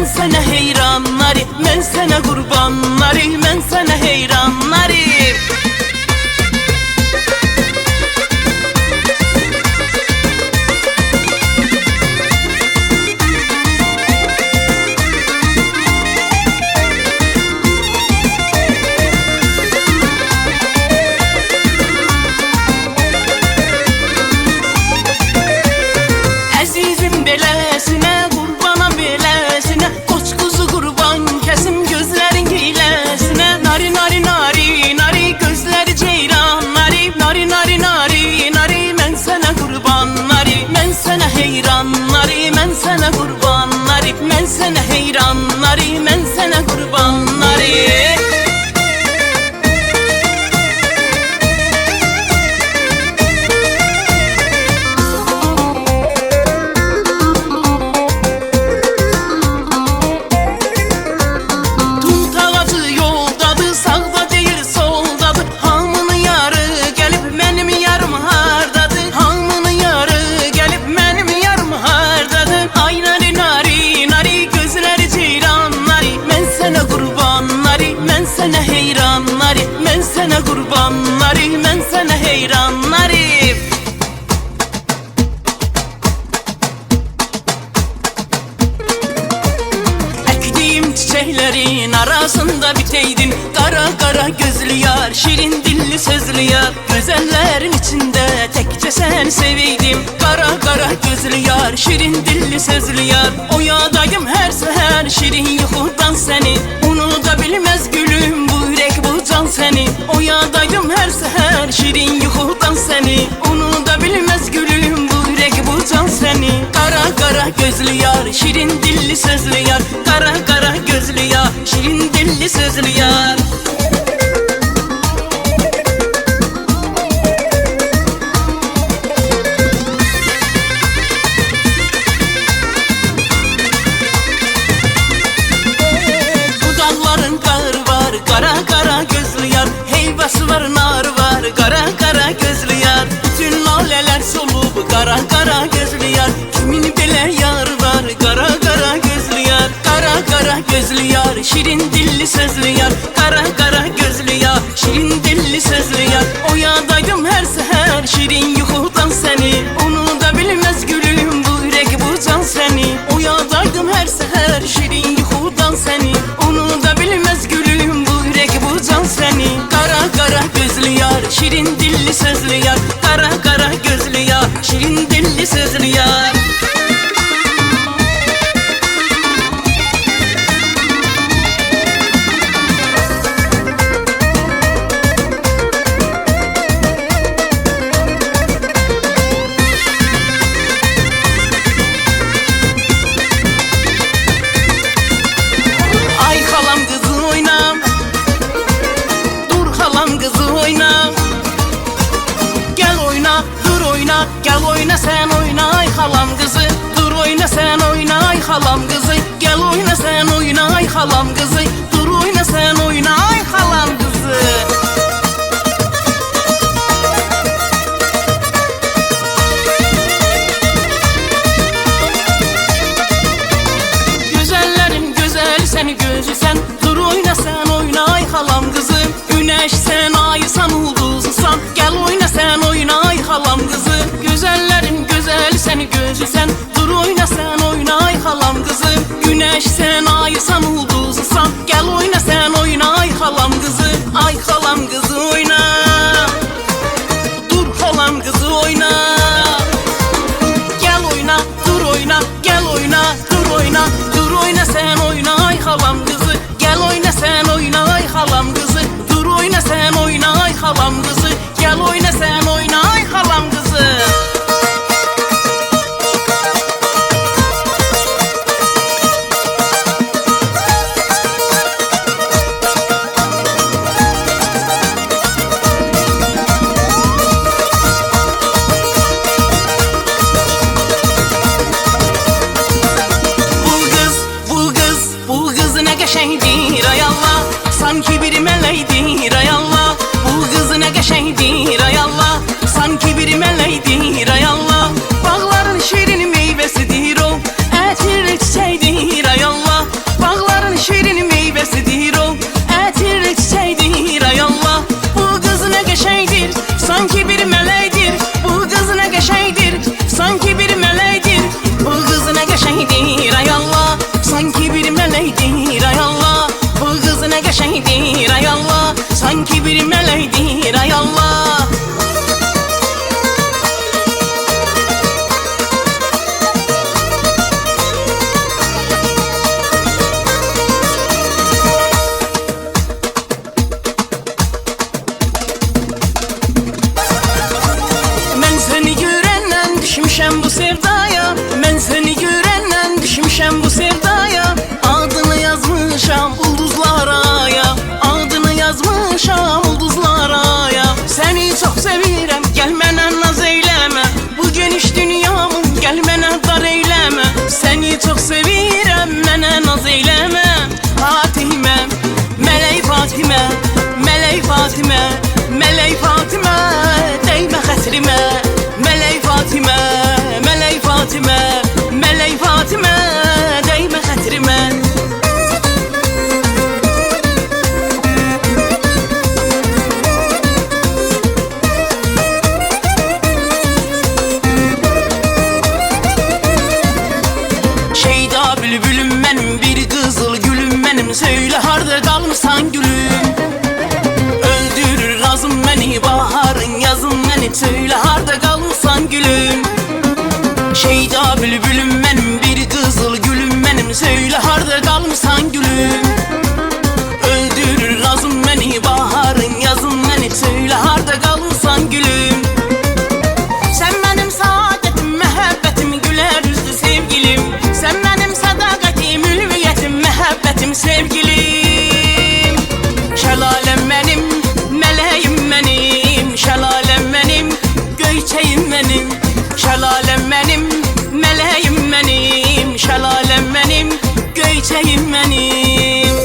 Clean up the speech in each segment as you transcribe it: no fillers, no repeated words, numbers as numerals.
mən sənə heyranları, mən sənə qurbanları, mən sənə heyranları. Mən sənə qurbanları, mən sənə heyranları, mən sənə qurbanları. Tut ağacı yoldadır, sağda deyir soldadır, hamının yarı gəlib mənim yarım hardadır, hamının yarı gəlib mənim yarım hardadır. Ay nari nari nari gözləri ceyranları, mən sənə qurbanları, mən sənə heyranları, mən sənə qurbanları, mən sənə heyranları. Əkdiyim çiçəklərin arasında biteydin, qara qara gözlü yar, şirin dilli sözlü yar. Gözəllərin içində təkcə sən seveydim, qara qara gözlü yar, şirin dilli sözlü yar. Oyadayım hər səhər şirin yuxudan səni, unuda bilməz gülüm bu ürək bu can səni. Oyadayım hər səhər şirin yuxudan səni, unuda bilməz gülüm bu ürək bu can səni. Qara qara gözlü yar, şirin dilli sözlü yar, qara qara gözlü yar, şirin dilli sözlü yar. Qara qara gözlü yar, heyvası var, nar var, qara qara gözlü yar. Bütün lalələr solub, qara qara gözlü yar, kimin belə yar var, qara qara gözlü yar. Qara qara gözlü yar, şirin dilli sözlü yar, qara qara gözlü yar, şirin dilli sözlü yar. Oyadayım hər səhər şirin yuxudan səni, unuda bilməz gülüm bu ürək bu can səni. Oyadaydım hər səhər şirin yuxudan səni, unuda bilməz gülüm bu ürək bu can səni. Qara qara gözlü yar, şirin dilli sözlü yar, qara qara gözlü yar, şirin dilli sözlü yar. Ay xalam qızı oyna, dur xalam qızı oyna. Gəl oyna, dur oyna, gəl oyna sən oyna. Ay xalam qızı, dur oyna sən oyna. Ay xalam qızı, gəl oyna sən oyna. Ay xalam qızı, dur oyna sən oyna. Ay xalam qızı. Gözəllərin gözəli səni gözüsən, dur oyna sən oyna. Ay xalam qızı, günəş sən, ayısan, ulduzsan, gəl oyna sən oyna. Ay xalam qızı, gözəllərin gözəli səni gözüsən, dur oyna sən oyna. Ay xalam qızı, günəş sən, ayısan, ulduzsan, gəl oyna sən oyna. Ay xalam qızı, ay xalam qızı oyna. Dur xalam qızı oyna. Gəl oyna, dur oyna, gəl oyna, dur oyna. Dur oyna sən oyna. Ay xalam qızı, gəl oyna sən oyna. Ay xalam qızı, dur oyna sən oyna. Ay xalam qızı, gəl oyna sən oyna. Ay xalam qızı. Bu qız nə qəşəngdir ay Allah, sanki bir mələkdir ay Allah. Fatimə, Mələk Fatimə, Mələk Fatimə, dəymə xətrimə. Mələk Fatimə, Mələk Fatimə, Mələk Fatimə, dəymə xətrimə. Şeyda bülbülüm mənim, bir qızıl gülüm mənim, söylə harda qalmısan gülüm? Öldürür razım məni, baharın yazım məni, söylə harda qalmısan gülüm? Şeyda bülbülüm mənim, bir qızıl gülüm mənim, söylə harda qalmısan gülüm? Öldürür razım məni, baharın yazım məni, söylə harda qalmısan gülüm? Sən mənim saadətim, məhəbbətim, gülər üzlü sevgilim. Sən mənim sədaqətim, ülviyyətim, məhəbbətim, sevgilim. Şəlaləm mənim, mələyim mənim, şəlaləm mənim, göyçəyim mənim. Şəlaləm mənim, mələyim mənim, şəlaləm mənim, göyçəyim mənim.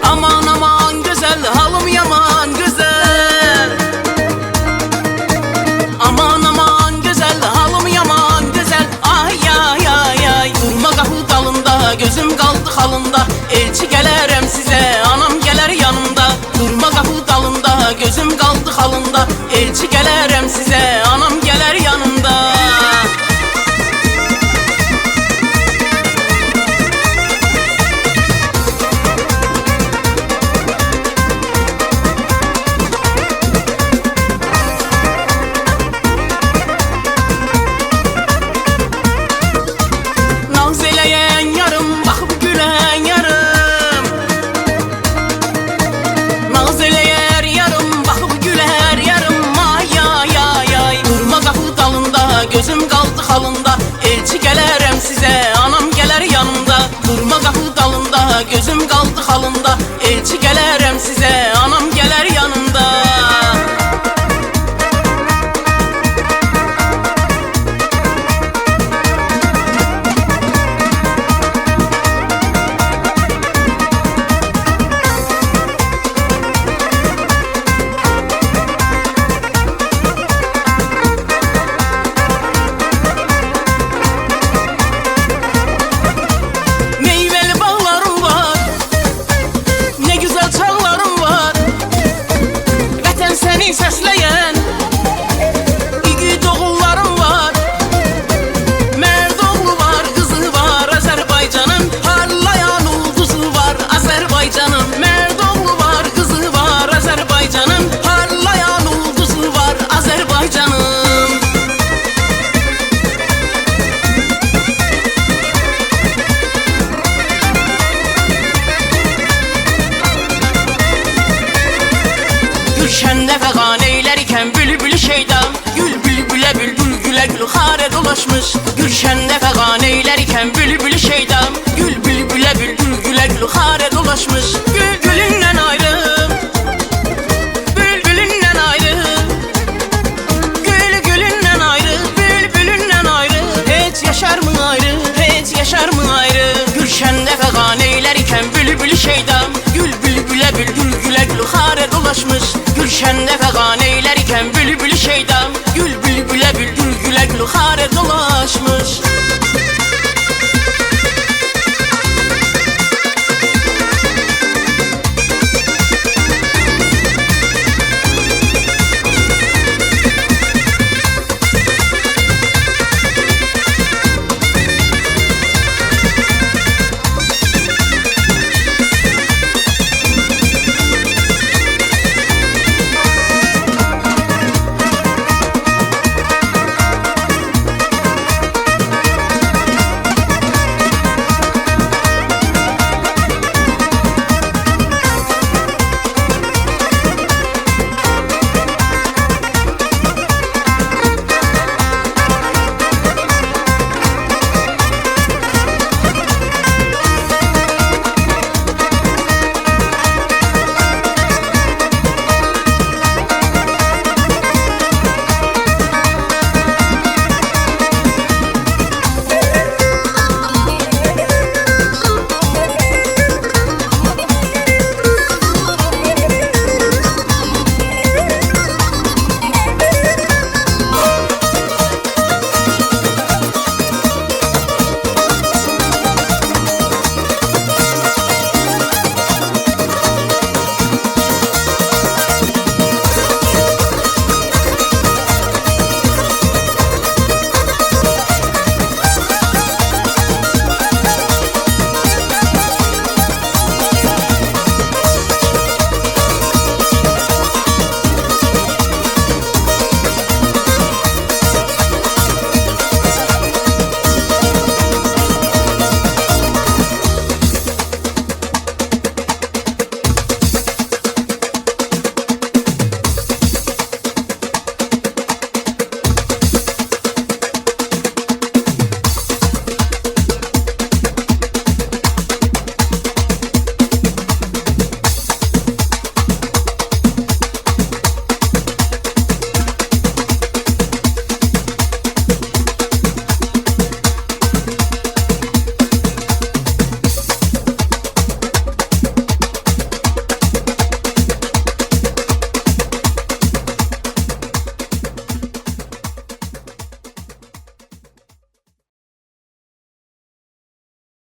Aman aman güzel, halım yaman güzel. Aman aman güzel, halım yaman güzel. Ay ay ay ay, durma qapı dalında, gözüm qaldı xalında. Elçi gələrəm sizə, anam gələr yanımda. Durma qapı dalında, gözüm qaldı xalında. Elçi gələrəm sizə, anam gələr yanımda. Naz eləyən yarım, baxıb gülən yarım. Naz eləyər yarım, baxıb gülər yarım. Ay ay ay ay, durma qapı dalında, gözüm qaldı xalında. Elçi gələrəm sizə, anam gələr yanımda. Durma qapı dalında, gözüm qaldı xalında. Elçi gələrəm sizə, anam gələr yanımda. Meyveli bağlarım var, ne güzel çallarım var. Vətən səni səsləyən igid oğullarım var. Mərd oğlu var, qızı var, Azərbaycanın parlayan ulduzu var. Azərbaycanın mərd oğlu var, qızı var, Azərbaycanın parlayan ulduzu var. Azərbaycanın. Gülşəndə fəğan eylərkən bülbülü şeydam, gül bülbülə bülbül gülə gül xarə dolaşmış. Gülşəndə fəğan eylərkən bülbülü şeydam, gül bülbülə bülbül gülə gül xarə dolaşmış. Gül gülündən ayrı, bülbülündən ayrı. Gül gülündən ayrı, bülbülündən ayrı. Heç yaşar mı ayrı, heç yaşar mı ayrı? Gülşəndə fəğan eylərkən bülbülü şeydam, gül bülbülə bülbül gülə gül xarə dolaşmış. Gülşəndə fəğan eylərkən bülbülü şeydam, gül bülbülə bülbül gülə gül xarə dolaşmış.